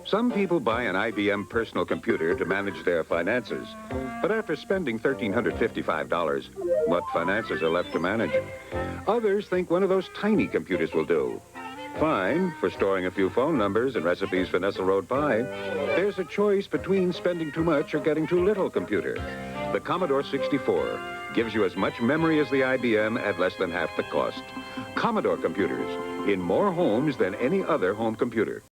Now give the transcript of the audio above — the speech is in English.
Some people buy an IBM personal computer to manage their finances. But after spending $1,355, what finances are left to manage? Others think one of those tiny computers will do. Fine for storing a few phone numbers and recipes for Nestle Road pie. There's a choice between spending too much or getting too little computer. The Commodore 64 gives you as much memory as the IBM at less than half the cost. Commodore computers in more homes than any other home computer.